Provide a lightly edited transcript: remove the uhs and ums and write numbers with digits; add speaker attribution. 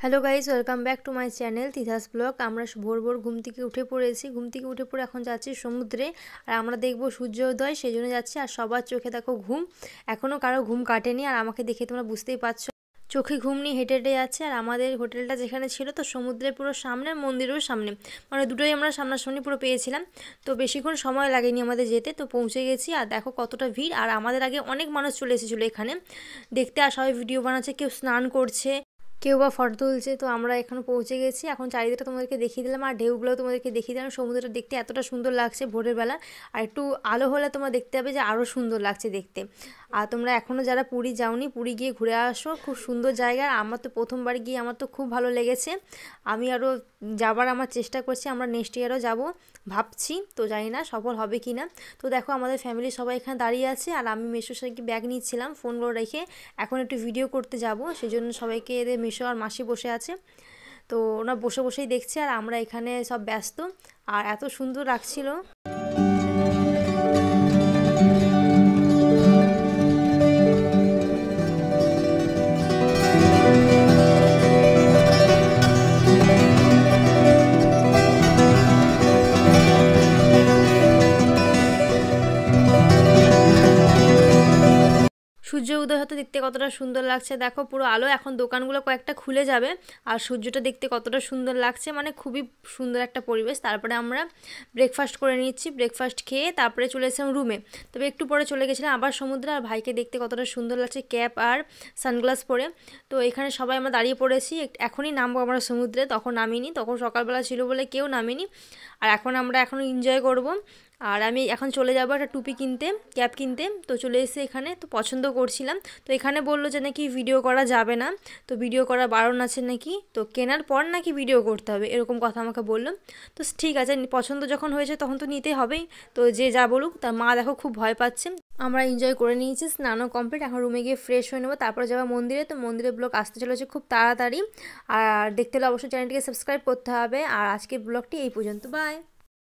Speaker 1: Hello guys, welcome back to my channel Tithas blog. আমরা ভোর ভোর ঘুম থেকে উঠে পড়েছি। ঘুম থেকে উঠে পড়ে এখন যাচ্ছি সমুদ্রে। আর আমরা দেখবো সূর্যোদয়, সেই জন্য যাচ্ছি। আর সবার চোখে দেখো ঘুম, এখনও কারো ঘুম কাটেনি। আর আমাকে দেখে তোমরা বুঝতেই পারছো, চোখে ঘুম নিয়ে হেঁটে হেঁটে যাচ্ছে। আর আমাদের হোটেলটা যেখানে ছিল, তো সমুদ্রের পুরো সামনে, মন্দিরেরও সামনে, মানে দুটোই আমরা সামনাসামনি পুরো পেয়েছিলাম। তো বেশিক্ষণ সময় লাগেনি আমাদের যেতে, তো পৌঁছে গেছি। আর দেখো কতটা ভিড়। আর আমাদের আগে অনেক মানুষ চলে এসেছিলো এখানে দেখতে। আর সবাই ভিডিও বানাচ্ছে, কেউ স্নান করছে, কেউ বা ফটো তুলছে। তো আমরা এখানে পৌঁছে গেছি। এখন চারিদিকটা তোমাদেরকে দেখিয়ে দিলাম, আর ঢেউগুলো তোমাদেরকে দেখিয়ে দিলাম। সমুদ্রটা দেখতে এতটা সুন্দর লাগছে ভোরের বেলা। আর একটু আলো হলে তোমরা দেখতে পাবে যে আরও সুন্দর লাগছে দেখতে। আর তোমরা এখনও যারা পুরী যাওনি, পুরী গিয়ে ঘুরে আসো, খুব সুন্দর জায়গা। আর আমার তো প্রথমবার গিয়ে আমার তো খুব ভালো লেগেছে। আমি আরও যাবার আমার চেষ্টা করছি, আমরা নেক্সট ইয়ারও যাব ভাবছি। তো জানি না সফল হবে কি না। তো দেখো আমাদের ফ্যামিলি সবাই এখানে দাঁড়িয়ে আছে। আর আমি মেসোর সাথে ব্যাগ নিচ্ছিলাম ফোনগুলো রেখে, এখন একটু ভিডিও করতে যাব। সেই জন্য সবাইকে এদের মেসো আর মাসি বসে আছে, তো ওরা বসে বসেই দেখছে। আর আমরা এখানে সব ব্যস্ত। আর এত সুন্দর লাগছিল। সূর্য উদয় হতে দেখতে কতটা সুন্দর লাগছে দেখো, পুরো আলো। এখন দোকানগুলো কয়েকটা খুলে যাবে। আর সূর্যটা দেখতে কতটা সুন্দর লাগছে, মানে খুবই সুন্দর একটা পরিবেশ। তারপরে আমরা ব্রেকফাস্ট করে নিচ্ছি। ব্রেকফাস্ট খেয়ে তারপরে চলে এসেছিলাম রুমে। তবে একটু পরে চলে গেছিলাম আবার সমুদ্রে। আর ভাইকে দেখতে কতটা সুন্দর লাগছে ক্যাপ আর সানগ্লাস পরে। তো এখানে সবাই আমরা দাঁড়িয়ে পড়েছি। এখনই নামবো আমরা সমুদ্রে, তখন নামিনি, তখন সকালবেলা ছিল বলে কেউ নামিনি। আর আমরা এখন এনজয় করব। আর আমি এখন চলে যাবো একটা টুপি কিনতে, ক্যাপ কিনতে। তো চলে এসে এখানে তো পছন্দ করছিলাম। তো এখানে বললো যে নাকি ভিডিও করা যাবে না, তো ভিডিও করা বারণ আছে নাকি, তো কেনার পর নাকি ভিডিও করতে হবে, এরকম কথা আমাকে বললো। তো ঠিক আছে, পছন্দ যখন হয়েছে তখন তো নিতেই হবেই। তো যে যা বলুক। তার মা দেখো খুব ভয় পাচ্ছে। আমরা এনজয় করে নিয়েছি, স্নানও কমপ্লিট। এখন রুমে গিয়ে ফ্রেশ হয়ে নেবো, তারপরে যাবো মন্দিরে। তো মন্দিরের ব্লগ আসতে চলেছে খুব তাড়াতাড়ি। আর দেখতে হলে অবশ্যই চ্যানেলটিকে সাবস্ক্রাইব করতে হবে। আর আজকের ব্লগটি এই পর্যন্ত, বাই।